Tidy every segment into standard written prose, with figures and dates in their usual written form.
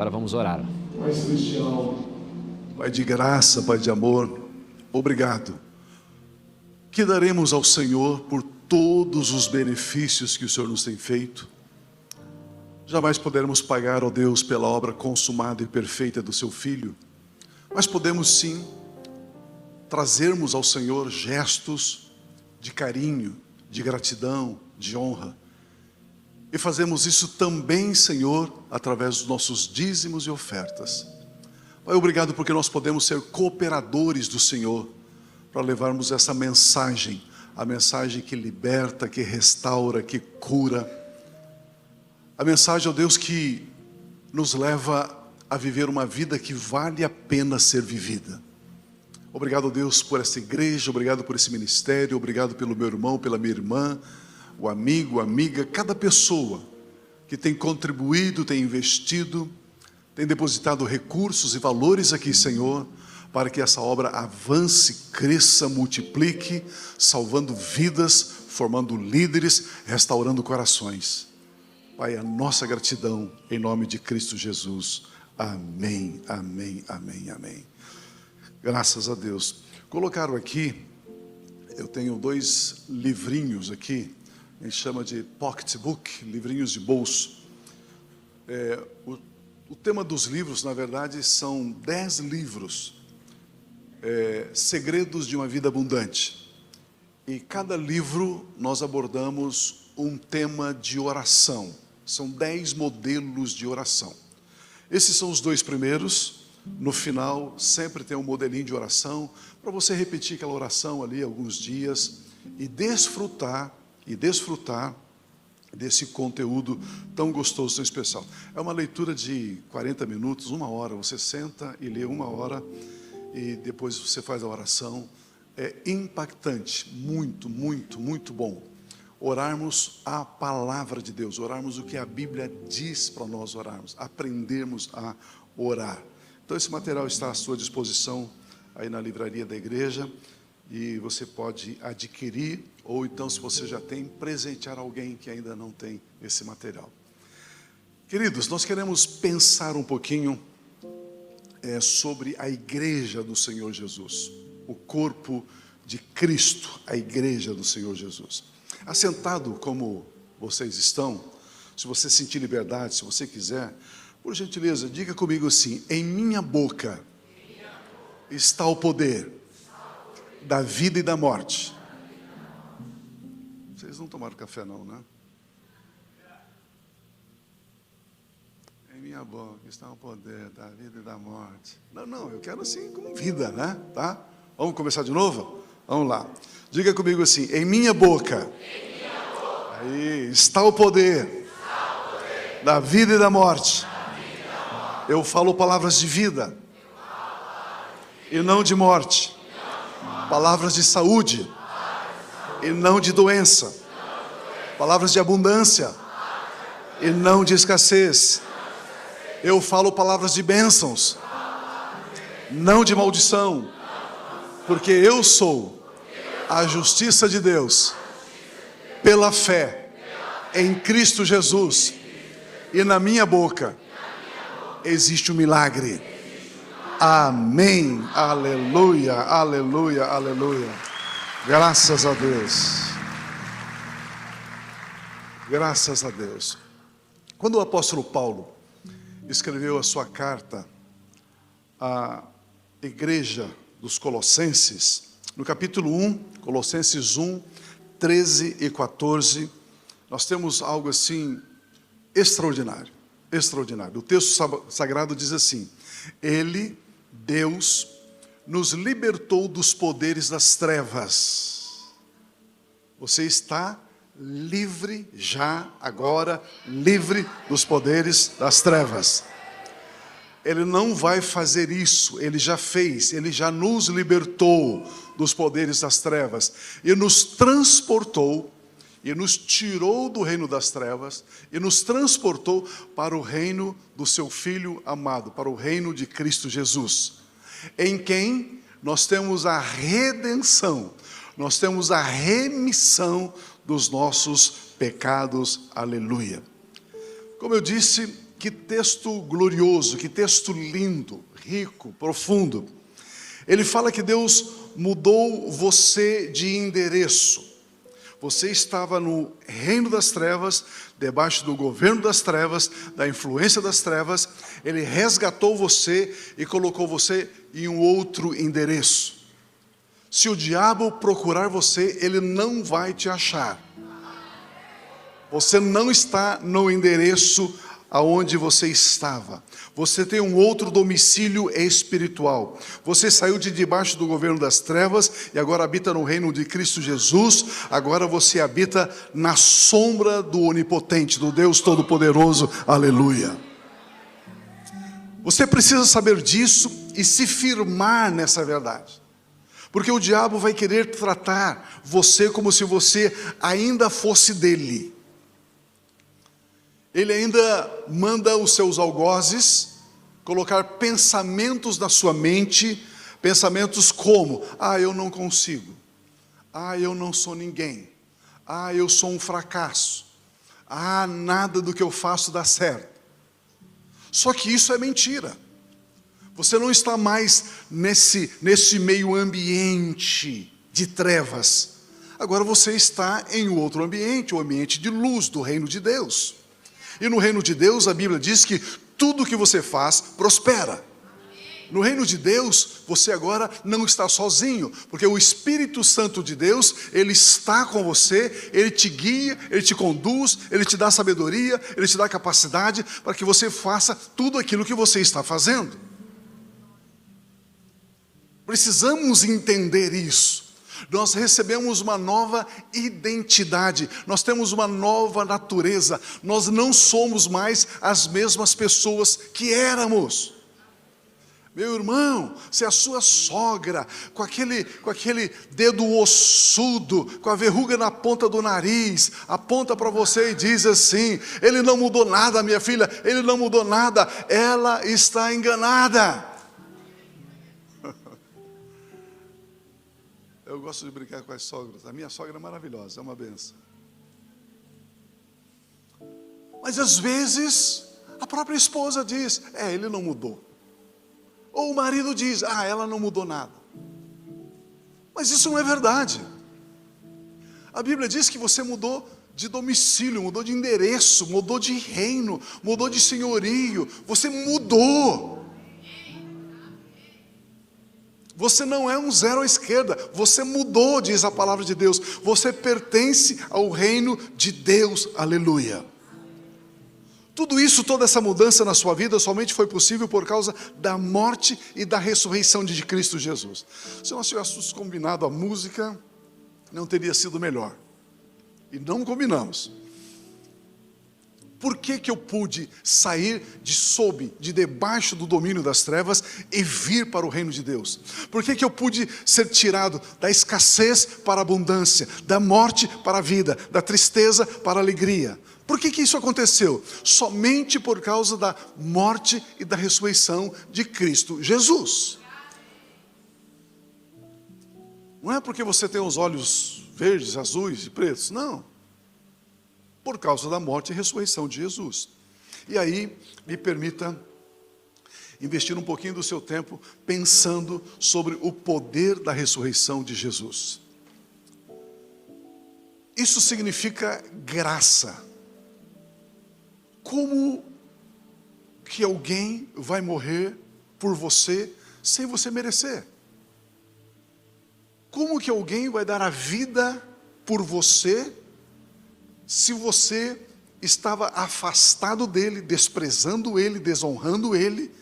Agora vamos orar. Pai celestial, Pai de graça, Pai de amor, obrigado. Que daremos ao Senhor por todos os benefícios que o Senhor nos tem feito. Jamais poderemos pagar, ó Deus, pela obra consumada e perfeita do seu Filho, mas podemos sim trazermos ao Senhor gestos de carinho, de gratidão, de honra. E fazemos isso também, Senhor, através dos nossos dízimos e ofertas. Pai, obrigado porque nós podemos ser cooperadores do Senhor para levarmos essa mensagem, a mensagem que liberta, que restaura, que cura. A mensagem, ó Deus, que nos leva a viver uma vida que vale a pena ser vivida. Obrigado, Deus, por essa igreja, obrigado por esse ministério, obrigado pelo meu irmão, pela minha irmã, o amigo, a amiga, cada pessoa que tem contribuído, tem investido, tem depositado recursos e valores aqui, Senhor, para que essa obra avance, cresça, multiplique, salvando vidas, formando líderes, restaurando corações. Pai, a nossa gratidão em nome de Cristo Jesus. Amém, amém, amém, amém. Graças a Deus. Colocaram aqui, eu tenho 2 livrinhos aqui, a gente chama de pocketbook, livrinhos de bolso. O tema dos livros, na verdade, são 10 livros, segredos de uma vida abundante. E cada livro nós abordamos um tema de oração. São 10 modelos de oração. Esses são os 2 primeiros. No final, sempre tem um modelinho de oração, para você repetir aquela oração ali alguns dias e desfrutar desse conteúdo tão gostoso, tão especial. É uma leitura de 40 minutos, 1 hora. Você senta e lê 1 hora e depois você faz a oração. É impactante, muito, muito, muito bom. Orarmos a palavra de Deus, orarmos o que a Bíblia diz para nós orarmos, aprendermos a orar. Então esse material está à sua disposição aí na livraria da igreja e você pode adquirir, ou então, se você já tem, presentear alguém que ainda não tem esse material. Queridos, nós queremos pensar um pouquinho sobre a igreja do Senhor Jesus, o corpo de Cristo, a igreja do Senhor Jesus. Assentado como vocês estão, se você sentir liberdade, se você quiser, por gentileza, diga comigo assim: em minha boca está o poder da vida e da morte. Vocês não tomaram café não, né? Em minha boca está o poder da vida e da morte. Não, eu quero assim com vida, né? Tá? Vamos começar de novo? Vamos lá. Diga comigo assim: em minha boca, aí está o poder da vida e da morte. Eu falo palavras de vida e não de morte, palavras de saúde e não de doença, palavras de abundância e não de escassez. Eu falo palavras de bênçãos, não de maldição, porque eu sou a justiça de Deus pela fé em Cristo Jesus, e na minha boca existe um milagre. Amém, aleluia, aleluia, aleluia. Graças a Deus. Graças a Deus. Quando o apóstolo Paulo escreveu a sua carta à igreja dos Colossenses, no capítulo 1, Colossenses 1, 13 e 14, nós temos algo assim extraordinário, extraordinário. O texto sagrado diz assim: Ele, Deus, nos libertou dos poderes das trevas. Você está livre já, agora, livre dos poderes das trevas. Ele não vai fazer isso, Ele já fez, Ele já nos libertou dos poderes das trevas e nos transportou, e nos tirou do reino das trevas e nos transportou para o reino do seu Filho amado, para o reino de Cristo Jesus, em quem nós temos a redenção, nós temos a remissão dos nossos pecados. Aleluia. Como eu disse, Que texto glorioso, que texto lindo, rico, profundo. Ele fala que Deus mudou você de endereço. Você estava no reino das trevas, debaixo do governo das trevas, da influência das trevas. Ele resgatou você e colocou você em um outro endereço. Se o diabo procurar você, ele não vai te achar. Você não está no endereço aonde você estava. Você tem um outro domicílio espiritual. Você saiu de debaixo do governo das trevas e agora habita no reino de Cristo Jesus. Agora você habita na sombra do Onipotente, do Deus Todo-Poderoso. Aleluia. Você precisa saber disso e se firmar nessa verdade. Porque o diabo vai querer tratar você como se você ainda fosse dele. Ele ainda manda os seus algozes colocar pensamentos na sua mente, pensamentos como: eu não consigo, eu não sou ninguém, eu sou um fracasso, nada do que eu faço dá certo. Só que isso é mentira. Você não está mais nesse meio ambiente de trevas. Agora você está em outro ambiente, o ambiente de luz do reino de Deus. E no reino de Deus, a Bíblia diz que tudo que você faz prospera. No reino de Deus, você agora não está sozinho, porque o Espírito Santo de Deus, ele está com você, ele te guia, ele te conduz, ele te dá sabedoria, ele te dá capacidade para que você faça tudo aquilo que você está fazendo. Precisamos entender isso. Nós recebemos uma nova identidade, nós temos uma nova natureza, nós não somos mais as mesmas pessoas que éramos. Meu irmão, se a sua sogra, com aquele dedo ossudo, com a verruga na ponta do nariz, aponta para você e diz assim: ele não mudou nada, minha filha, ele não mudou nada, ela está enganada. Eu gosto de brincar com as sogras. A minha sogra é maravilhosa, é uma benção. Mas às vezes a própria esposa diz: ele não mudou. Ou o marido diz: ela não mudou nada. Mas isso não é verdade. A Bíblia diz que você mudou de domicílio, mudou de endereço, mudou de reino, mudou de senhorio. Você mudou. Você não é um zero à esquerda, você mudou, diz a palavra de Deus. Você pertence ao reino de Deus, aleluia. Tudo isso, toda essa mudança na sua vida somente foi possível por causa da morte e da ressurreição de Cristo Jesus. Se nós tivéssemos combinado a música, não teria sido melhor. E não combinamos. Por que eu pude sair de debaixo do domínio das trevas e vir para o reino de Deus? Por que eu pude ser tirado da escassez para a abundância, da morte para a vida, da tristeza para a alegria? Por que isso aconteceu? Somente por causa da morte e da ressurreição de Cristo Jesus. Não é porque você tem os olhos verdes, azuis e pretos, não. Por causa da morte e ressurreição de Jesus. E aí, me permita investir um pouquinho do seu tempo pensando sobre o poder da ressurreição de Jesus. Isso significa graça. Como que alguém vai morrer por você sem você merecer? Como que alguém vai dar a vida por você se você estava afastado dele, desprezando ele, desonrando ele?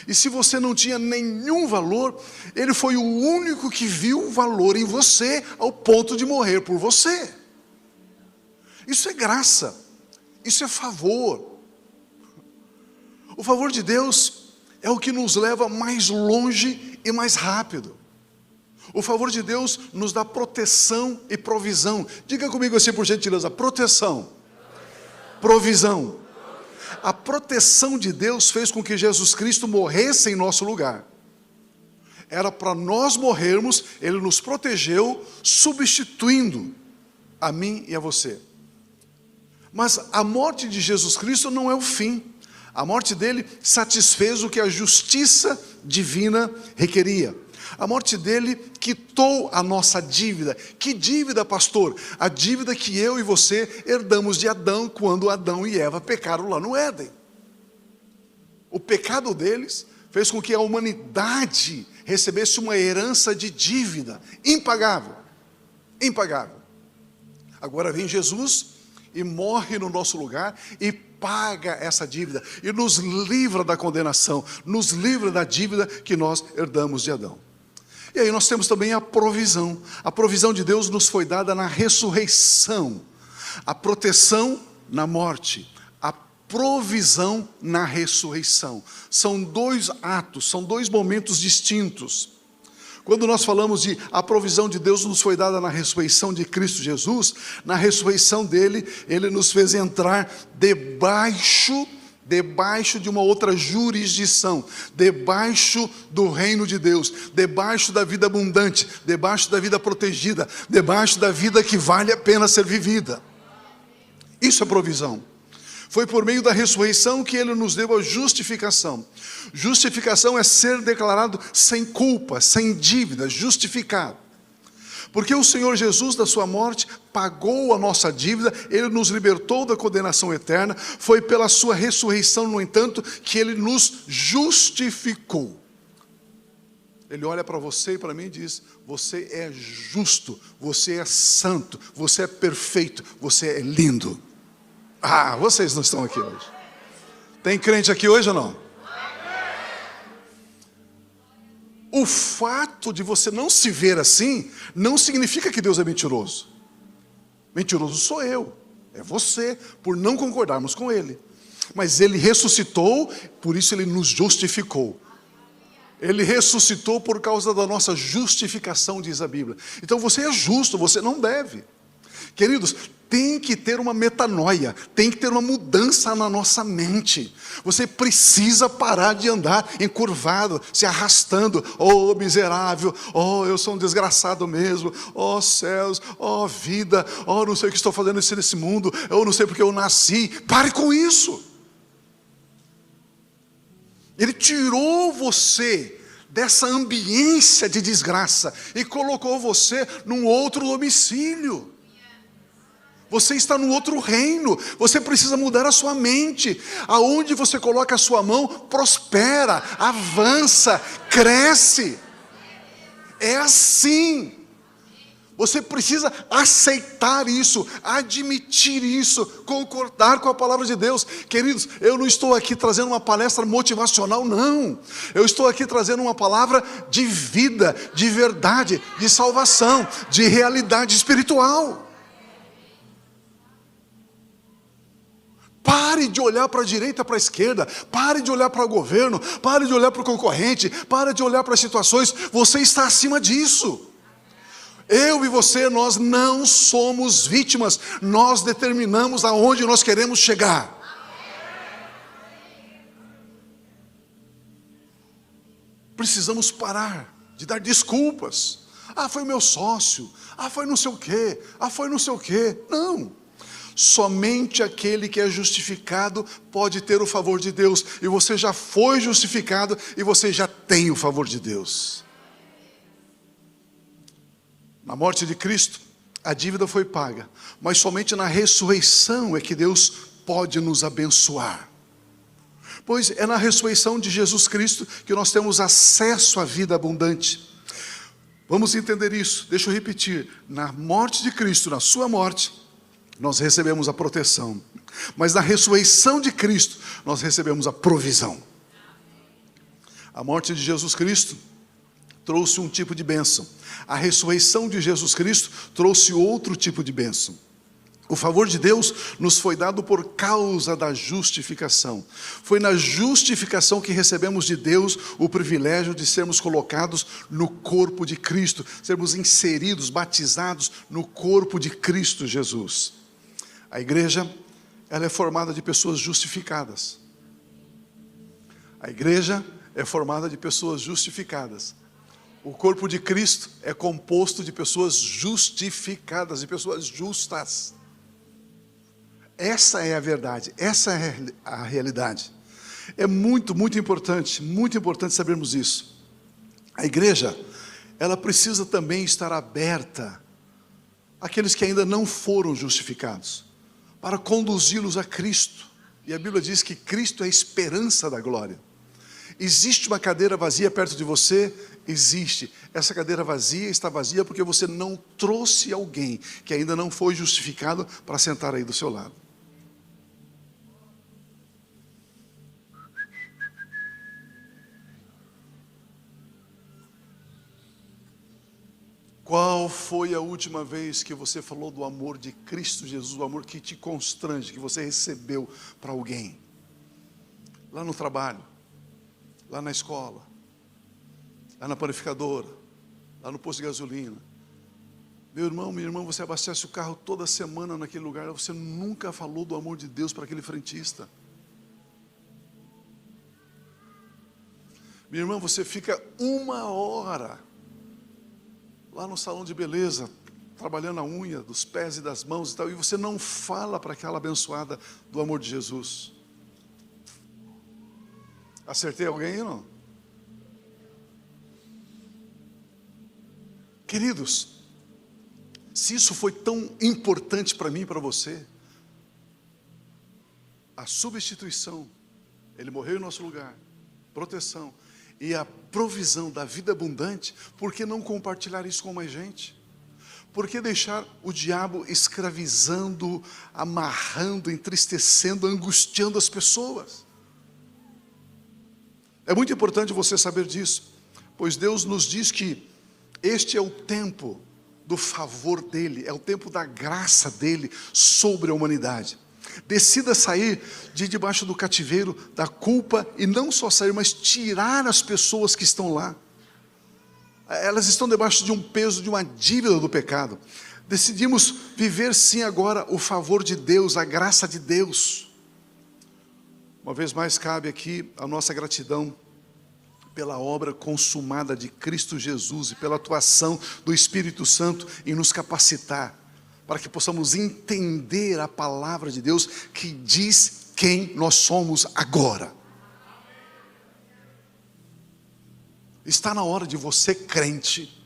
E se você não tinha nenhum valor, ele foi o único que viu valor em você ao ponto de morrer por você. Isso é graça, isso é favor. O favor de Deus é o que nos leva mais longe e mais rápido. O favor de Deus nos dá proteção e provisão. Diga comigo assim, por gentileza: proteção, provisão. A proteção de Deus fez com que Jesus Cristo morresse em nosso lugar. Era para nós morrermos, Ele nos protegeu, substituindo a mim e a você. Mas a morte de Jesus Cristo não é o fim. A morte dele satisfez o que a justiça divina requeria. A morte dele quitou a nossa dívida. Que dívida, pastor? A dívida que eu e você herdamos de Adão, quando Adão e Eva pecaram lá no Éden. O pecado deles fez com que a humanidade recebesse uma herança de dívida impagável. Impagável. Agora vem Jesus e morre no nosso lugar e paga essa dívida e nos livra da condenação, nos livra da dívida que nós herdamos de Adão. E aí nós temos também a provisão. A provisão de Deus nos foi dada na ressurreição. A proteção na morte, a provisão na ressurreição. São dois atos, são dois momentos distintos. Quando nós falamos de a provisão de Deus nos foi dada na ressurreição de Cristo Jesus, na ressurreição dele, ele nos fez entrar debaixo de uma outra jurisdição, debaixo do reino de Deus, debaixo da vida abundante, debaixo da vida protegida, debaixo da vida que vale a pena ser vivida. Isso é provisão. Foi por meio da ressurreição que ele nos deu a justificação. Justificação é ser declarado sem culpa, sem dívida, justificado. Porque o Senhor Jesus, da sua morte, pagou a nossa dívida, ele nos libertou da condenação eterna. Foi pela sua ressurreição, no entanto, que ele nos justificou. Ele olha para você e para mim e diz: você é justo, você é santo, você é perfeito, você é lindo. Ah, vocês não estão aqui hoje. Tem crente aqui hoje ou não? O fato de você não se ver assim, não significa que Deus é mentiroso. Mentiroso sou eu, é você, por não concordarmos com Ele. Mas Ele ressuscitou, por isso Ele nos justificou. Ele ressuscitou por causa da nossa justificação, diz a Bíblia. Então você é justo, você não deve. Queridos, tem que ter uma metanoia, tem que ter uma mudança na nossa mente. Você precisa parar de andar encurvado, se arrastando. Oh, miserável, oh, eu sou um desgraçado mesmo, oh céus, oh vida, oh, não sei o que estou fazendo nesse mundo, eu não sei porque eu nasci. Pare com isso. Ele tirou você dessa ambiência de desgraça e colocou você num outro domicílio. Você está num outro reino. Você precisa mudar a sua mente. Aonde você coloca a sua mão, prospera, avança, cresce. É assim. Você precisa aceitar isso, admitir isso, concordar com a palavra de Deus. Queridos, eu não estou aqui trazendo uma palestra motivacional, não. Eu estou aqui trazendo uma palavra de vida, de verdade, de salvação, de realidade espiritual. Pare de olhar para a direita, para a esquerda. Pare de olhar para o governo. Pare de olhar para o concorrente. Pare de olhar para as situações. Você está acima disso. Eu e você, nós não somos vítimas. Nós determinamos aonde nós queremos chegar. Precisamos parar de dar desculpas. Ah, foi meu sócio. Ah, foi não sei o quê. Ah, foi não sei o quê. Não. Somente aquele que é justificado pode ter o favor de Deus. E você já foi justificado e você já tem o favor de Deus. Na morte de Cristo, a dívida foi paga. Mas somente na ressurreição é que Deus pode nos abençoar. Pois é na ressurreição de Jesus Cristo que nós temos acesso à vida abundante. Vamos entender isso. Deixa eu repetir. Na morte de Cristo, na sua morte, nós recebemos a proteção, mas na ressurreição de Cristo, nós recebemos a provisão. A morte de Jesus Cristo trouxe um tipo de bênção. A ressurreição de Jesus Cristo trouxe outro tipo de bênção. O favor de Deus nos foi dado por causa da justificação. Foi na justificação que recebemos de Deus o privilégio de sermos colocados no corpo de Cristo, sermos inseridos, batizados no corpo de Cristo Jesus. A igreja, ela é formada de pessoas justificadas. A igreja é formada de pessoas justificadas. O corpo de Cristo é composto de pessoas justificadas, de pessoas justas. Essa é a verdade, essa é a realidade. É muito importante sabermos isso. A igreja, ela precisa também estar aberta àqueles que ainda não foram justificados, para conduzi-los a Cristo. E a Bíblia diz que Cristo é a esperança da glória. Existe uma cadeira vazia perto de você? Existe. Essa cadeira vazia está vazia porque você não trouxe alguém que ainda não foi justificado para sentar aí do seu lado. Qual foi a última vez que você falou do amor de Cristo Jesus, o amor que te constrange, que você recebeu para alguém? Lá no trabalho, lá na escola, lá na panificadora, lá no posto de gasolina. Meu irmão, minha irmã, você abastece o carro toda semana naquele lugar, você nunca falou do amor de Deus para aquele frentista. Minha irmã, você fica 1 hora lá no salão de beleza, trabalhando a unha dos pés e das mãos e tal, e você não fala para aquela abençoada do amor de Jesus. Acertei alguém aí, não? Queridos, se isso foi tão importante para mim e para você, a substituição, Ele morreu em nosso lugar, proteção, e a provisão da vida abundante, por que não compartilhar isso com mais gente? Por que deixar o diabo escravizando, amarrando, entristecendo, angustiando as pessoas? É muito importante você saber disso, pois Deus nos diz que este é o tempo do favor dEle, é o tempo da graça dEle sobre a humanidade. Decida sair de debaixo do cativeiro da culpa, e não só sair, mas tirar as pessoas que estão lá. Elas estão debaixo de um peso, de uma dívida do pecado. Decidimos viver sim agora o favor de Deus, a graça de Deus. Uma vez mais cabe aqui a nossa gratidão pela obra consumada de Cristo Jesus e pela atuação do Espírito Santo em nos capacitar, para que possamos entender a palavra de Deus que diz quem nós somos agora. Está na hora de você, crente,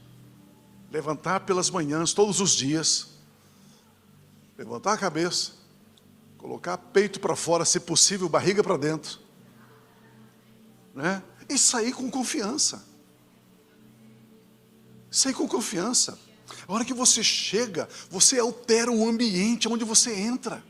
levantar pelas manhãs, todos os dias, levantar a cabeça, colocar peito para fora, se possível, barriga para dentro, né? E sair com confiança. Sair com confiança. A hora que você chega, você altera o ambiente onde você entra.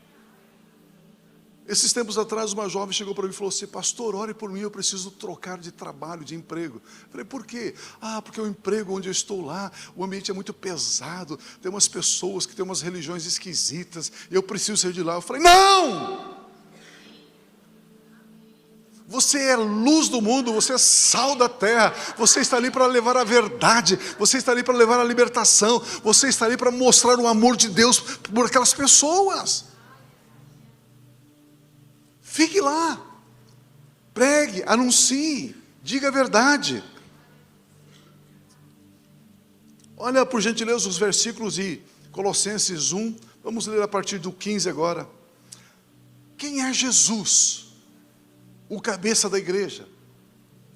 Esses tempos atrás, uma jovem chegou para mim e falou assim: pastor, ore por mim, eu preciso trocar de trabalho, de emprego. Eu falei, por quê? Porque o emprego onde eu estou lá, o ambiente é muito pesado, tem umas pessoas que têm umas religiões esquisitas, eu preciso sair de lá. Eu falei, não! Você é luz do mundo, você é sal da terra, você está ali para levar a verdade, você está ali para levar a libertação, você está ali para mostrar o amor de Deus por aquelas pessoas. Fique lá, pregue, anuncie, diga a verdade. Olha por gentileza os versículos de Colossenses 1, vamos ler a partir do 15 agora. Quem é Jesus? O cabeça da igreja,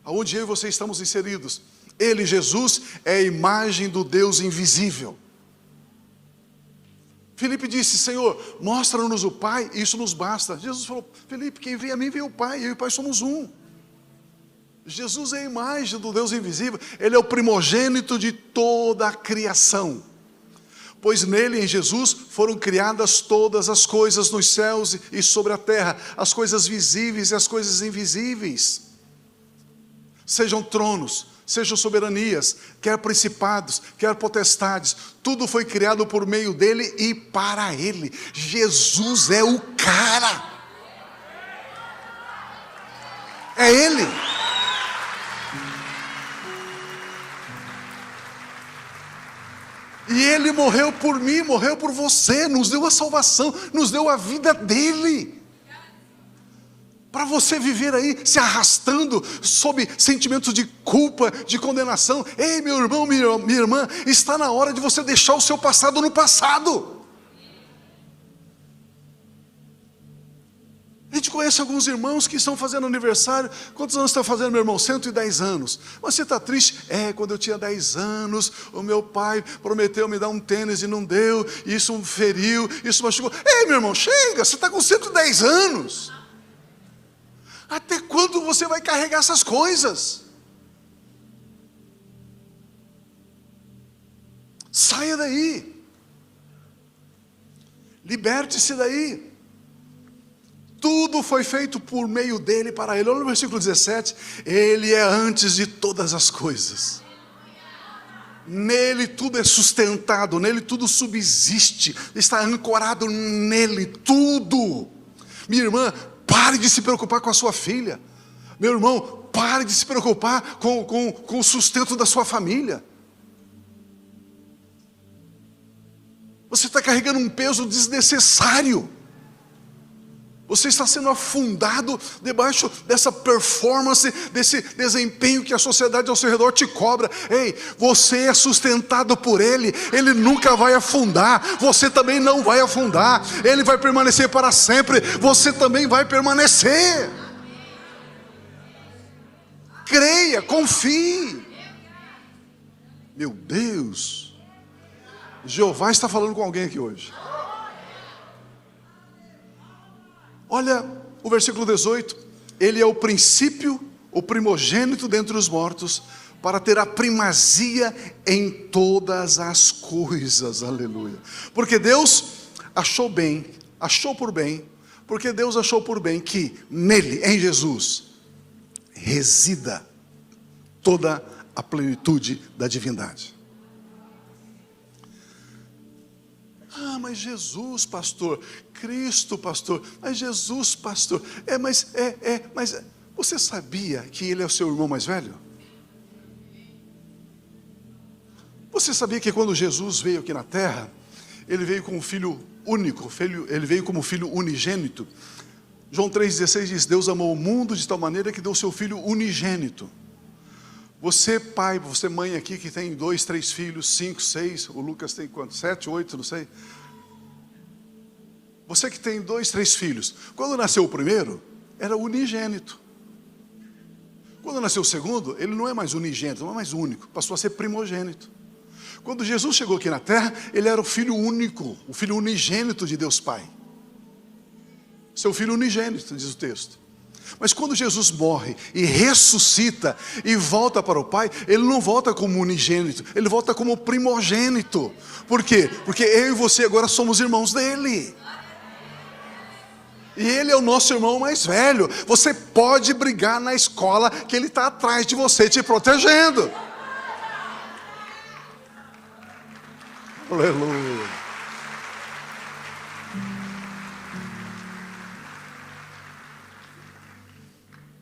aonde eu e você estamos inseridos. Ele, Jesus, é a imagem do Deus invisível. Filipe disse, Senhor, mostra-nos o Pai, isso nos basta. Jesus falou, Filipe, quem vê a mim vê o Pai, eu e o Pai somos um. Jesus é a imagem do Deus invisível, Ele é o primogênito de toda a criação. Pois nele, em Jesus, foram criadas todas as coisas nos céus e sobre a terra, as coisas visíveis e as coisas invisíveis. Sejam tronos, sejam soberanias, quer principados, quer potestades, tudo foi criado por meio dele e para ele. Jesus é o cara. É ele. E Ele morreu por mim, morreu por você, nos deu a salvação, nos deu a vida dEle. Para você viver aí se arrastando sob sentimentos de culpa, de condenação. Ei, meu irmão, minha irmã, está na hora de você deixar o seu passado no passado. É gente conhece alguns irmãos que estão fazendo aniversário. Quantos anos está fazendo, meu irmão? 110 anos. Mas você está triste? Quando eu tinha 10 anos, o meu pai prometeu me dar um tênis e não deu, isso me feriu, isso machucou. Ei, meu irmão, chega, você está com 110 anos. Até quando você vai carregar essas coisas? Saia daí. Liberte-se daí. Tudo foi feito por meio dele, para ele. Olha no versículo 17. Ele é antes de todas as coisas. Nele tudo é sustentado, nele tudo subsiste, está ancorado nele tudo. Minha irmã, pare de se preocupar com a sua filha. Meu irmão, pare de se preocupar com o sustento da sua família. Você está carregando um peso desnecessário. Você está sendo afundado debaixo dessa performance, desse desempenho que a sociedade ao seu redor te cobra. Ei, você é sustentado por Ele. Ele nunca vai afundar. Você também não vai afundar. Ele vai permanecer para sempre. Você também vai permanecer. Creia, confie. Meu Deus, Jeová está falando com alguém aqui hoje. Olha o versículo 18. Ele é o princípio, o primogênito dentre os mortos, para ter a primazia em todas as coisas. Aleluia. Porque Deus achou por bem, porque Deus achou por bem que nele, em Jesus, resida toda a plenitude da divindade. Mas Jesus, pastor, Cristo, pastor, mas Jesus, pastor, mas você sabia que ele é o seu irmão mais velho? Você sabia que quando Jesus veio aqui na terra, ele veio como filho único, ele veio como filho unigênito? João 3,16 diz: Deus amou o mundo de tal maneira que deu o seu filho unigênito. Você pai, você mãe aqui que tem 2, 3 filhos, 5, 6, o Lucas tem quanto? 7, 8, não sei. Você que tem 2, 3 filhos, quando nasceu o primeiro, era unigênito. Quando nasceu o segundo, ele não é mais unigênito, não é mais único, passou a ser primogênito. Quando Jesus chegou aqui na terra, ele era o filho único, o filho unigênito de Deus Pai. Seu filho unigênito, diz o texto. Mas quando Jesus morre e ressuscita e volta para o Pai, ele não volta como unigênito, ele volta como primogênito. Por quê? Porque eu e você agora somos irmãos dele. E ele é o nosso irmão mais velho. Você pode brigar na escola, que ele está atrás de você te protegendo. Aleluia.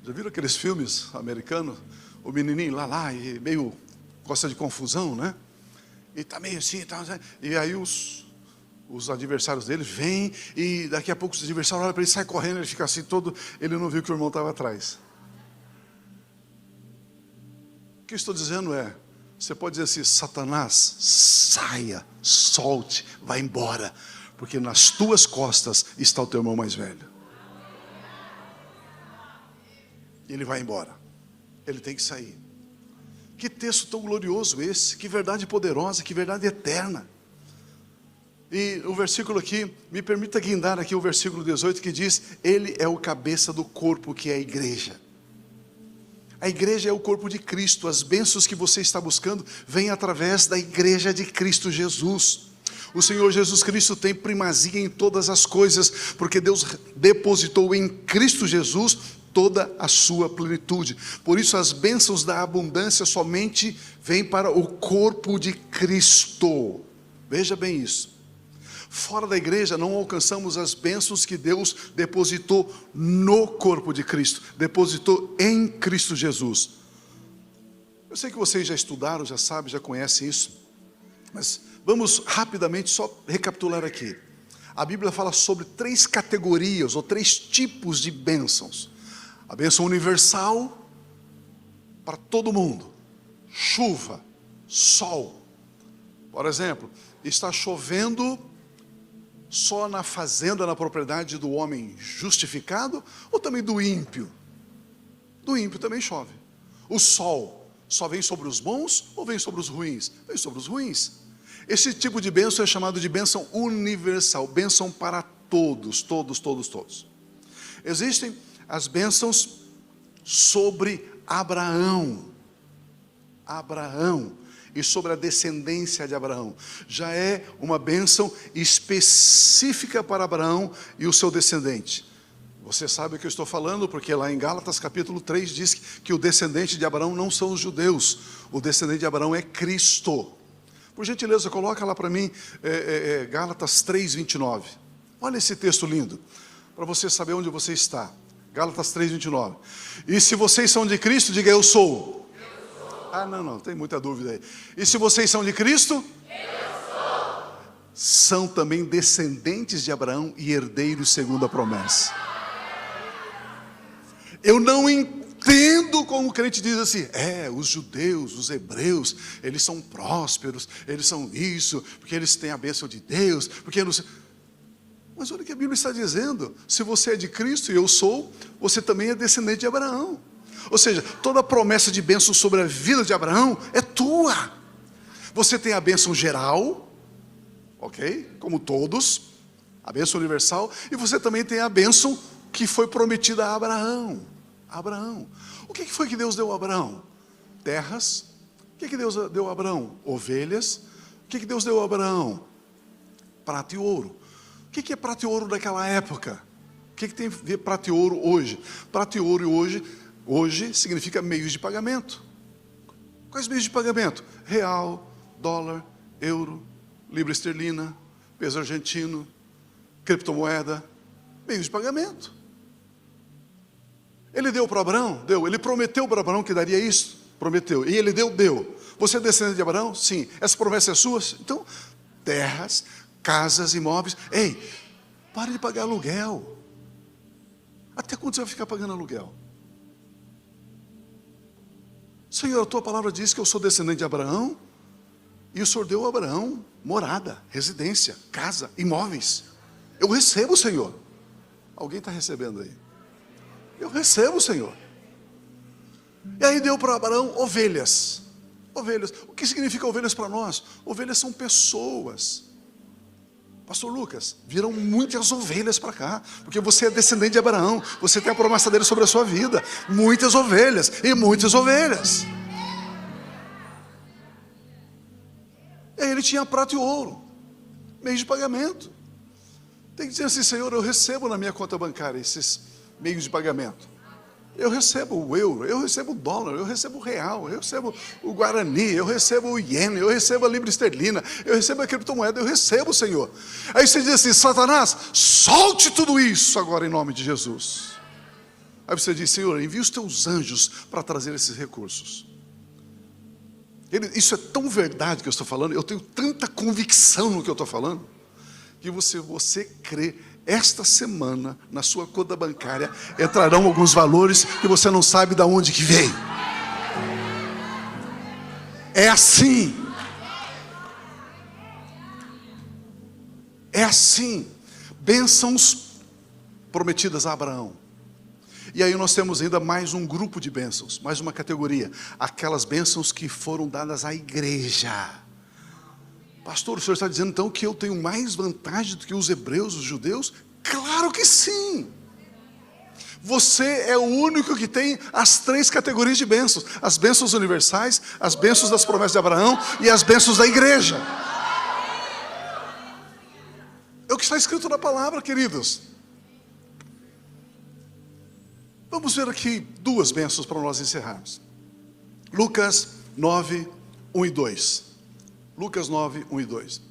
Já viram aqueles filmes americanos? O menininho lá, e meio gosta de confusão, né? E tá meio assim, e aí os adversários dele vêm, e daqui a pouco os adversários olham para ele, sai correndo, ele fica assim todo, ele não viu que o irmão estava atrás. O que eu estou dizendo é, você pode dizer assim: Satanás, saia, solte, vá embora, porque nas tuas costas está o teu irmão mais velho. Ele vai embora, ele tem que sair. Que texto tão glorioso esse, que verdade poderosa, que verdade eterna. E o versículo aqui, me permita guindar aqui o versículo 18, que diz: ele é o cabeça do corpo, que é a igreja. A igreja é o corpo de Cristo. As bênçãos que você está buscando vêm através da igreja de Cristo Jesus. O Senhor Jesus Cristo tem primazia em todas as coisas, porque Deus depositou em Cristo Jesus toda a sua plenitude. Por isso as bênçãos da abundância somente vêm para o corpo de Cristo. Veja bem isso. Fora da igreja não alcançamos as bênçãos que Deus depositou no corpo de Cristo, depositou em Cristo Jesus. Eu sei que vocês já estudaram, já sabem, já conhecem isso, mas vamos rapidamente só recapitular aqui. A Bíblia fala sobre 3 categorias ou 3 tipos de bênçãos. A bênção universal para todo mundo: chuva, sol. Por exemplo, está chovendo só na fazenda, na propriedade do homem justificado, ou também do ímpio? Do ímpio também chove. O sol só vem sobre os bons ou vem sobre os ruins? Vem sobre os ruins. Esse tipo de bênção é chamado de bênção universal, bênção para todos, todos, todos, todos. Existem as bênçãos sobre Abraão, e sobre a descendência de Abraão. Já é uma bênção específica para Abraão e o seu descendente. Você sabe o que eu estou falando, porque lá em Gálatas capítulo 3 diz que o descendente de Abraão não são os judeus, o descendente de Abraão é Cristo. Por gentileza, coloca lá para mim Gálatas 3, 29. Olha esse texto lindo, para você saber onde você está. Gálatas 3, 29. E se vocês são de Cristo, diga eu sou. Ah, não, tem muita dúvida aí. E se vocês são de Cristo? Eu sou. São também descendentes de Abraão e herdeiros segundo a promessa. Eu não entendo como o crente diz assim, os judeus, os hebreus, eles são prósperos, eles são isso, porque eles têm a bênção de Deus, porque não sei. Mas olha o que a Bíblia está dizendo, se você é de Cristo e eu sou, você também é descendente de Abraão. Ou seja, toda a promessa de bênção sobre a vida de Abraão é tua. Você tem a bênção geral, ok? Como todos, a bênção universal, e você também tem a bênção que foi prometida a Abraão. O que foi que Deus deu a Abraão? Terras. O que Deus deu a Abraão? Ovelhas. O que Deus deu a Abraão? Prata e ouro. O que é prata e ouro daquela época? O que tem a ver prata e ouro hoje? Prata e ouro hoje significa meios de pagamento. Quais meios de pagamento? Real, dólar, euro, libra esterlina, peso argentino, criptomoeda, meios de pagamento. Ele deu para Abraão? Deu. Ele prometeu para Abraão que daria isso? Prometeu. E ele deu. Você é descendente de Abraão? Sim. Essa promessa é sua? Então, terras, casas, imóveis. Ei, pare de pagar aluguel. Até quando você vai ficar pagando aluguel? Senhor, a tua palavra diz que eu sou descendente de Abraão, e o Senhor deu a Abraão morada, residência, casa, imóveis. Eu recebo, Senhor. Alguém está recebendo aí? Eu recebo, Senhor. E aí deu para Abraão ovelhas. O que significa ovelhas para nós? Ovelhas são pessoas. Pastor Lucas, viram muitas ovelhas para cá, porque você é descendente de Abraão, você tem a promessa dele sobre a sua vida. Muitas ovelhas e muitas ovelhas. E aí ele tinha prata e ouro, meios de pagamento. Tem que dizer assim, Senhor, eu recebo na minha conta bancária esses meios de pagamento. Eu recebo o euro, eu recebo o dólar, eu recebo o real, eu recebo o guarani, eu recebo o iene, eu recebo a libra esterlina, eu recebo a criptomoeda, eu recebo, Senhor. Aí você diz assim, Satanás, solte tudo isso agora em nome de Jesus. Aí você diz, Senhor, envia os teus anjos para trazer esses recursos. Isso é tão verdade que eu estou falando, eu tenho tanta convicção no que eu estou falando, que você crê. Esta semana, na sua conta bancária, entrarão alguns valores que você não sabe de onde que veio. É assim. É assim. Bênçãos prometidas a Abraão. E aí nós temos ainda mais um grupo de bênçãos, mais uma categoria. Aquelas bênçãos que foram dadas à igreja. Pastor, o senhor está dizendo então que eu tenho mais vantagem do que os hebreus, os judeus? Claro que sim. Você é o único que tem as três categorias de bênçãos. As bênçãos universais, as bênçãos das promessas de Abraão e as bênçãos da igreja. É o que está escrito na palavra, queridos. Vamos ver aqui duas bênçãos para nós encerrarmos. Lucas 9, 1 e 2. Lucas 9, 1 e 2.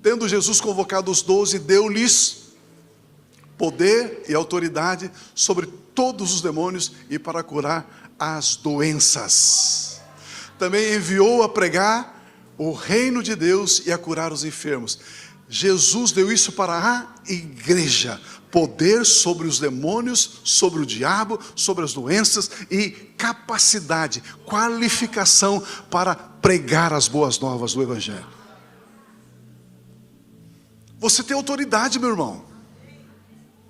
Tendo Jesus convocado os 12, deu-lhes poder e autoridade sobre todos os demônios e para curar as doenças. Também enviou a pregar o reino de Deus e a curar os enfermos. Jesus deu isso para a igreja. Poder sobre os demônios, sobre o diabo, sobre as doenças e capacidade, qualificação para pregar as boas novas do Evangelho. Você tem autoridade, meu irmão.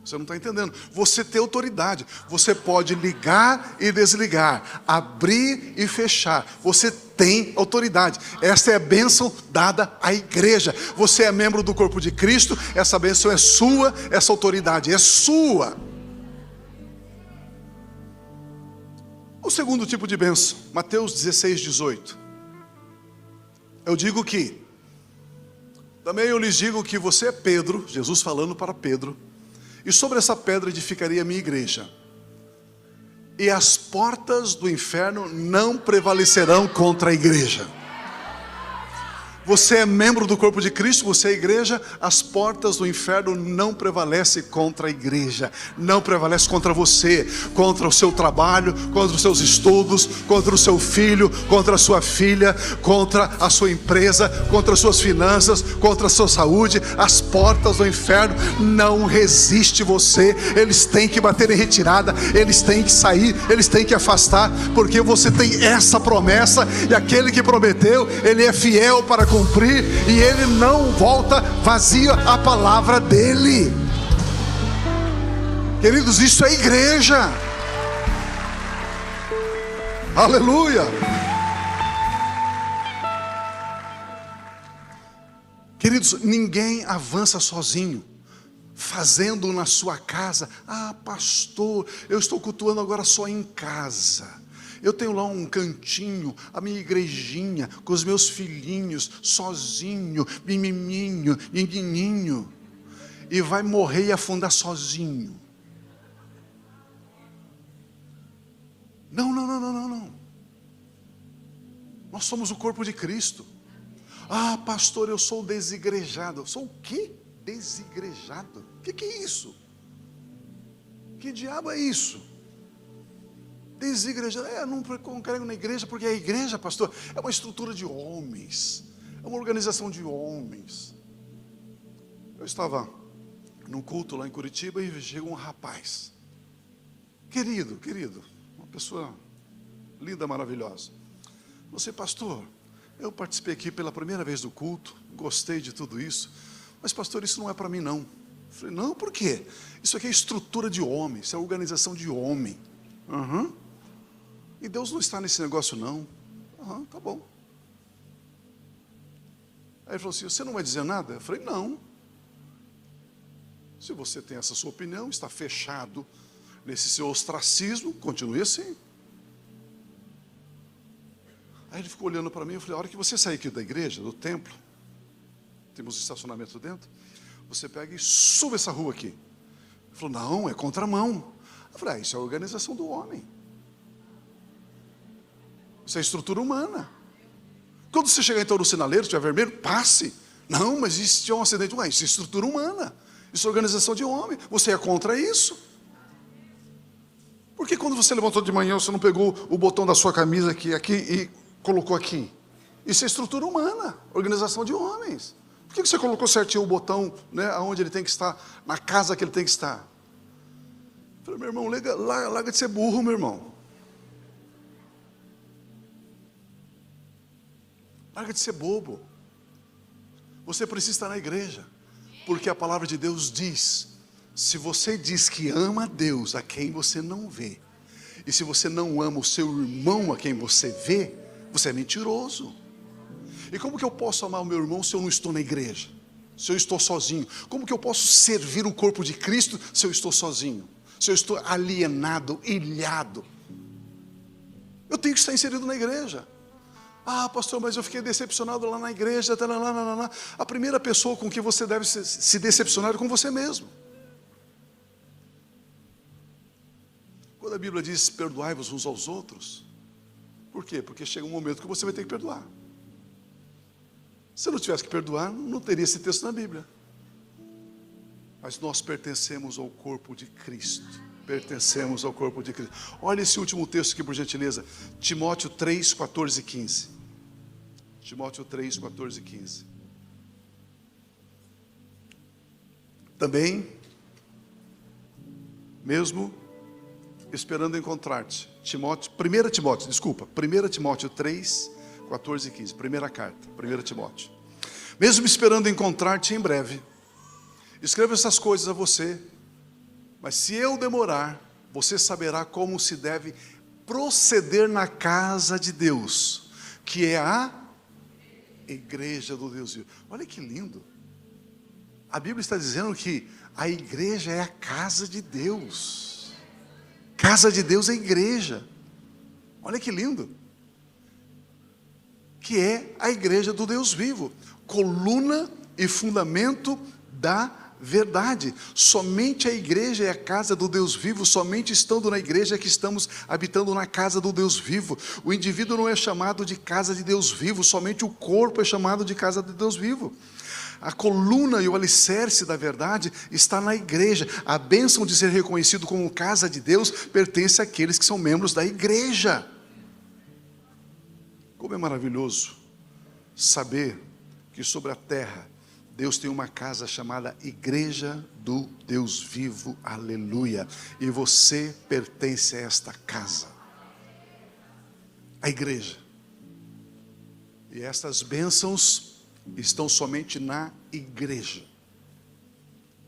Você não está entendendo. Você tem autoridade. Você pode ligar e desligar, abrir e fechar. Você tem autoridade. Esta é a bênção dada à igreja. Você é membro do corpo de Cristo. Essa bênção é sua. Essa autoridade é sua. O segundo tipo de bênção, Mateus 16, 18. Também eu lhes digo que você é Pedro, Jesus falando para Pedro, e sobre essa pedra edificarei a minha igreja, e as portas do inferno não prevalecerão contra a igreja. Você é membro do corpo de Cristo, você é a igreja, as portas do inferno não prevalecem contra a igreja, não prevalece contra você, contra o seu trabalho, contra os seus estudos, contra o seu filho, contra a sua filha, contra a sua empresa, contra as suas finanças, contra a sua saúde. As portas do inferno não resistem você, eles têm que bater em retirada, eles têm que sair, eles têm que afastar, porque você tem essa promessa, e aquele que prometeu, ele é fiel para cumprir, e ele não volta vazio a palavra dele. Queridos, isso é igreja. Aleluia. Queridos, ninguém avança sozinho, fazendo na sua casa. Ah, pastor, eu estou cultuando agora só em casa. Eu tenho lá um cantinho, a minha igrejinha, com os meus filhinhos, sozinho, mimiminho, ninguinho, e vai morrer e afundar sozinho. Não. Nós somos o corpo de Cristo. Ah, pastor, eu sou desigrejado. Eu sou o quê? Desigrejado? O que é isso? Que diabo é isso? Desigrejado, eu não congrego na igreja, porque a igreja, pastor, é uma estrutura de homens, é uma organização de homens. Eu estava num culto lá em Curitiba e chegou um rapaz, querido, uma pessoa linda, maravilhosa. Você, pastor, eu participei aqui pela primeira vez do culto, gostei de tudo isso, mas pastor, isso não é para mim não. Eu falei, não, por quê? Isso aqui é estrutura de homem, isso é organização de homem. E Deus não está nesse negócio não. Tá bom. Aí ele falou assim, você não vai dizer nada? Eu falei, não. Se você tem essa sua opinião, está fechado nesse seu ostracismo, continue assim. Aí ele ficou olhando para mim, eu falei, a hora que você sair aqui da igreja, do templo, temos estacionamento dentro, você pega e suba essa rua aqui. Ele falou, não, é contramão. Eu falei, isso é a organização do homem. Isso é estrutura humana. Quando você chegar então no sinaleiro, estiver vermelho, passe. Não, mas isso se tiver um acidente, isso é estrutura humana. Isso é organização de homem. Você é contra isso? Por que quando você levantou de manhã, você não pegou o botão da sua camisa aqui e colocou aqui? Isso é estrutura humana, organização de homens. Por que você colocou certinho o botão, né, onde ele tem que estar, na casa que ele tem que estar? Eu falei, meu irmão, larga de ser burro, meu irmão. Larga de ser bobo. Você precisa estar na igreja, porque a palavra de Deus diz, se você diz que ama a Deus a quem você não vê, e se você não ama o seu irmão a quem você vê, você é mentiroso. E como que eu posso amar o meu irmão se eu não estou na igreja? Se eu estou sozinho? Como que eu posso servir o corpo de Cristo se eu estou sozinho? Se eu estou alienado, ilhado? Eu tenho que estar inserido na igreja. Ah, pastor, mas eu fiquei decepcionado lá na igreja. A primeira pessoa com que você deve se decepcionar é com você mesmo. Quando a Bíblia diz perdoai-vos uns aos outros, por quê? Porque chega um momento que você vai ter que perdoar. Se eu não tivesse que perdoar, não teria esse texto na Bíblia. Mas nós pertencemos ao corpo de Cristo. Pertencemos ao corpo de Cristo. Olha esse último texto aqui, por gentileza. Timóteo 3, 14 e 15. Timóteo 3, 14 e 15. Também, mesmo esperando encontrar-te, 1 Timóteo 3, 14 e 15, primeira carta, 1 Timóteo. Mesmo esperando encontrar-te em breve, Escrevo essas coisas a você, mas se eu demorar, você saberá como se deve proceder na casa de Deus, que é a igreja do Deus vivo. Olha que lindo. A Bíblia está dizendo que a igreja é a casa de Deus. Casa de Deus é igreja. Olha que lindo. Que é a igreja do Deus vivo, coluna e fundamento da verdade. Somente a igreja é a casa do Deus vivo, somente estando na igreja é que estamos habitando na casa do Deus vivo. O indivíduo não é chamado de casa de Deus vivo, somente o corpo é chamado de casa de Deus vivo. A coluna e o alicerce da verdade está na igreja. A bênção de ser reconhecido como casa de Deus pertence àqueles que são membros da igreja. Como é maravilhoso saber que sobre a terra Deus tem uma casa chamada Igreja do Deus Vivo, aleluia. E você pertence a esta casa, a igreja. E estas bênçãos estão somente na igreja.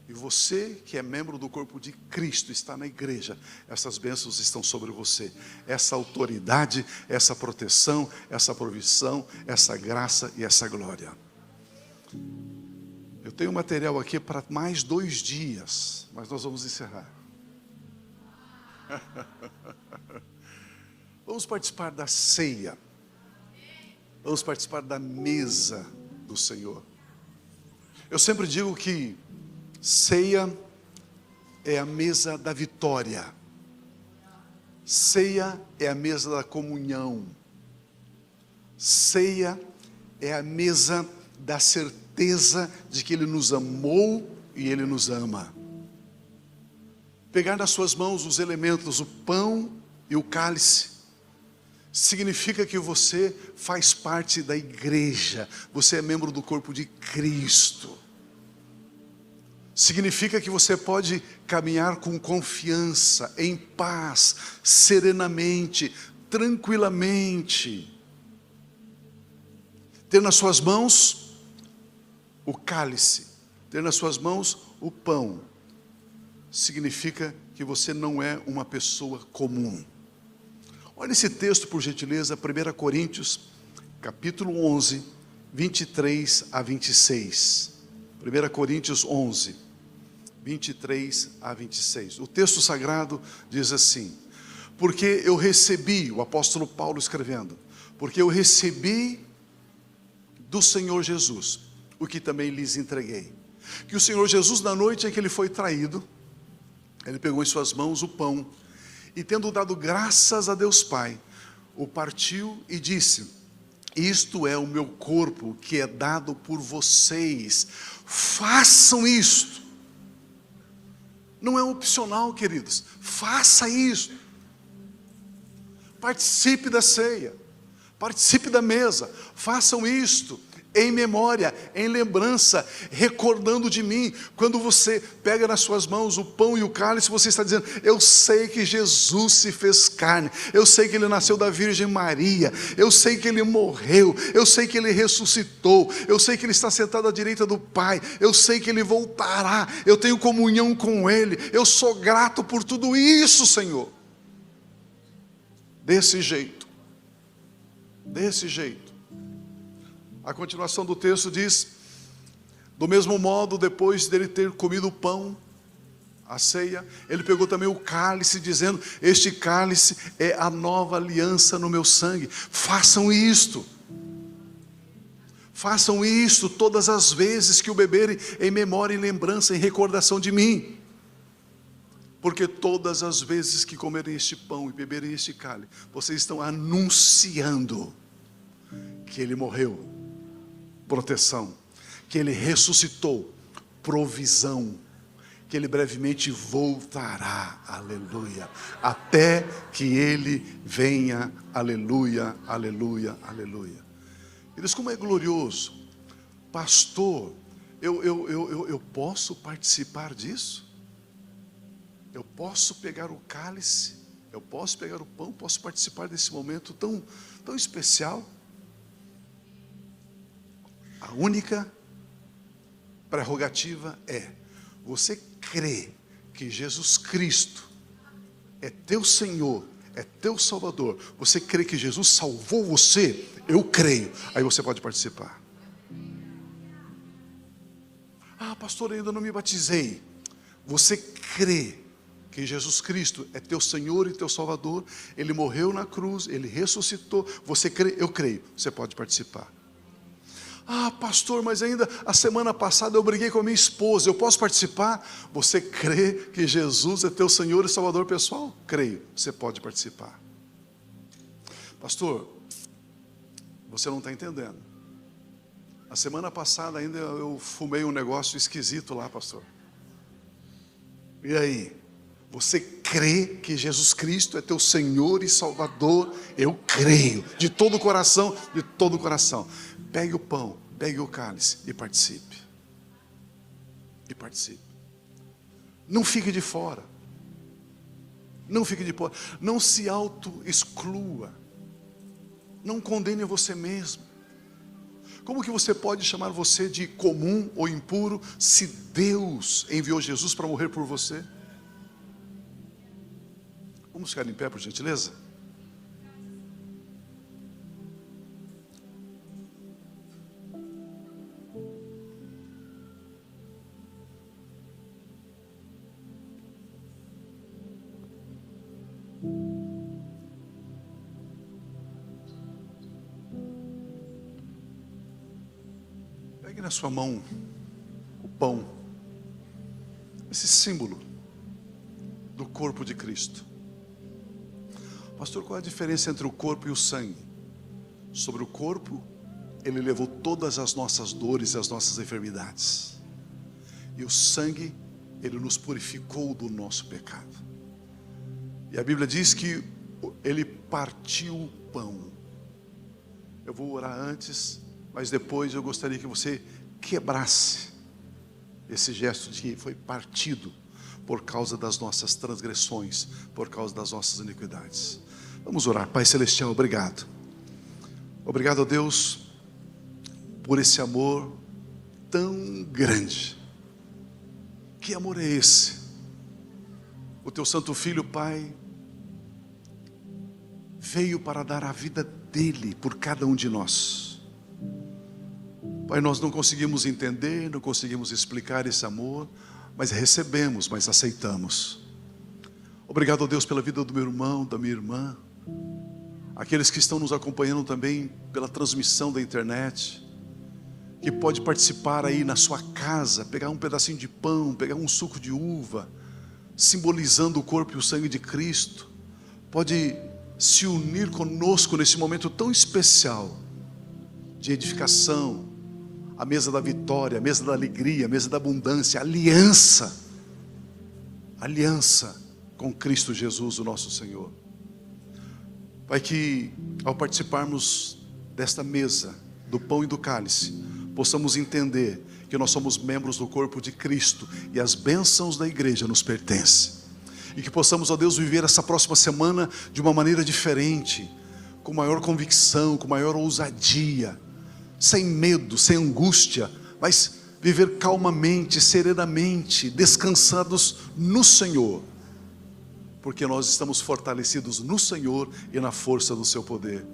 E você que é membro do corpo de Cristo, está na igreja, essas bênçãos estão sobre você. Essa autoridade, essa proteção, essa provisão, essa graça e essa glória. Eu tenho material aqui para mais 2 dias, mas nós vamos encerrar. Vamos participar da ceia. Vamos participar da mesa do Senhor. Eu sempre digo que ceia é a mesa da vitória. Ceia é a mesa da comunhão. Ceia é a mesa da certeza de que Ele nos amou e Ele nos ama. Pegar nas suas mãos os elementos, o pão e o cálice, significa que você faz parte da igreja, você é membro do corpo de Cristo. Significa que você pode caminhar com confiança, em paz, serenamente, tranquilamente. Ter nas suas mãos o cálice, ter nas suas mãos o pão, significa que você não é uma pessoa comum. Olha esse texto, por gentileza, 1 Coríntios, capítulo 11, 23 a 26. 1 Coríntios 11, 23 a 26. O texto sagrado diz assim: porque eu recebi, o apóstolo Paulo escrevendo, porque eu recebi do Senhor Jesus o que também lhes entreguei. Que o Senhor Jesus, na noite em que ele foi traído, ele pegou em suas mãos o pão, e tendo dado graças a Deus Pai, o partiu e disse: isto é o meu corpo que é dado por vocês, façam isto. Não é opcional, queridos, faça isto. Participe da ceia, participe da mesa, façam isto em memória, em lembrança, recordando de mim. Quando você pega nas suas mãos o pão e o cálice, você está dizendo: eu sei que Jesus se fez carne, eu sei que Ele nasceu da Virgem Maria, eu sei que Ele morreu, eu sei que Ele ressuscitou, eu sei que Ele está sentado à direita do Pai, eu sei que Ele voltará, eu tenho comunhão com Ele, eu sou grato por tudo isso, Senhor. Desse jeito, desse jeito. A continuação do texto diz: do mesmo modo, depois dele ter comido o pão, a ceia, ele pegou também o cálice, dizendo: este cálice é a nova aliança no meu sangue. Façam isto todas as vezes que o beberem, em memória e lembrança, em recordação de mim. Porque todas as vezes que comerem este pão e beberem este cálice, vocês estão anunciando que Ele morreu, proteção, que Ele ressuscitou, provisão, que Ele brevemente voltará, aleluia, até que Ele venha, aleluia, aleluia, aleluia. Eles, como é glorioso, pastor, eu posso participar disso? Eu posso pegar o cálice, eu posso pegar o pão, posso participar desse momento tão especial? A única prerrogativa é: Você crê que Jesus Cristo é teu Senhor, é teu Salvador? Você crê que Jesus salvou você? Eu creio. Aí você pode participar. Ah, pastor, ainda não me batizei. Você crê que Jesus Cristo é teu Senhor e teu Salvador? Ele morreu na cruz, Ele ressuscitou. Você crê? Eu creio. Você pode participar. Ah, pastor, mas ainda a semana passada eu briguei com a minha esposa, eu posso participar? Você crê que Jesus é teu Senhor e Salvador pessoal? Creio. Você pode participar. Pastor, você não está entendendo. A semana passada ainda eu fumei um negócio esquisito lá, pastor. E aí? Você crê que Jesus Cristo é teu Senhor e Salvador? Eu creio, de todo o coração, de todo o coração. Pegue o pão, pegue o cálice e participe. E participe. Não fique de fora. Não fique de fora. Não se auto-exclua. Não condene você mesmo. Como que você pode chamar você de comum ou impuro se Deus enviou Jesus para morrer por você? Vamos ficar em pé, por gentileza? Pegue na sua mão o pão, esse símbolo do corpo de Cristo. Pastor, qual é a diferença entre o corpo e o sangue? Sobre o corpo, Ele levou todas as nossas dores e as nossas enfermidades. E o sangue, Ele nos purificou do nosso pecado. E a Bíblia diz que Ele partiu o pão. Eu vou orar antes, mas depois eu gostaria que você quebrasse esse gesto de que foi partido por causa das nossas transgressões, por causa das nossas iniquidades. Vamos orar. Pai Celestial, obrigado. Obrigado a Deus por esse amor tão grande. Que amor é esse? O teu santo filho, Pai, veio para dar a vida dele por cada um de nós. Pai, nós não conseguimos entender, não conseguimos explicar esse amor, mas recebemos, mas aceitamos. Obrigado a Deus pela vida do meu irmão, da minha irmã, aqueles que estão nos acompanhando também pela transmissão da internet, que pode participar aí na sua casa, pegar um pedacinho de pão, pegar um suco de uva, simbolizando o corpo e o sangue de Cristo, pode se unir conosco nesse momento tão especial de edificação, a mesa da vitória, a mesa da alegria, a mesa da abundância, aliança com Cristo Jesus, o nosso Senhor. Pai, que ao participarmos desta mesa, do pão e do cálice, possamos entender que nós somos membros do corpo de Cristo e as bênçãos da igreja nos pertencem. E que possamos, ó Deus, viver essa próxima semana de uma maneira diferente, com maior convicção, com maior ousadia, sem medo, sem angústia, mas viver calmamente, serenamente, descansados no Senhor, porque nós estamos fortalecidos no Senhor e na força do seu poder.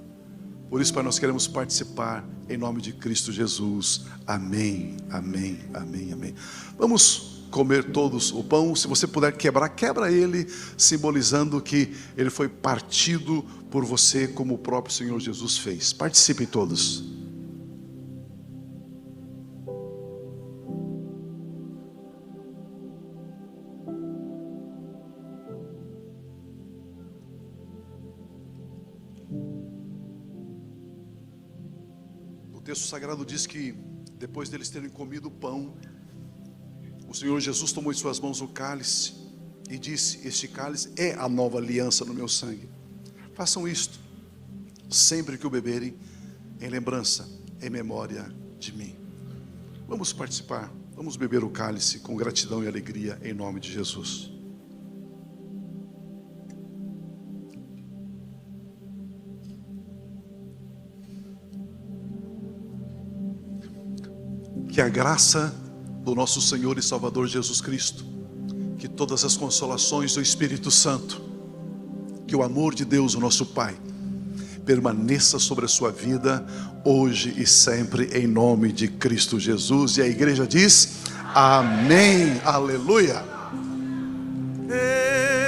Por isso, Pai, nós queremos participar em nome de Cristo Jesus. Amém, amém, amém, amém. Vamos comer todos o pão. Se você puder quebrar, quebra ele, simbolizando que ele foi partido por você, como o próprio Senhor Jesus fez. Participem todos. O texto sagrado diz que depois deles terem comido o pão, o Senhor Jesus tomou em suas mãos o cálice e disse: este cálice é a nova aliança no meu sangue. Façam isto sempre que o beberem, em lembrança, em memória de mim. Vamos participar, vamos beber o cálice com gratidão e alegria em nome de Jesus. Que a graça do nosso Senhor e Salvador Jesus Cristo, que todas as consolações do Espírito Santo, que o amor de Deus, o nosso Pai, permaneça sobre a sua vida, hoje e sempre, em nome de Cristo Jesus. E a igreja diz: amém, aleluia.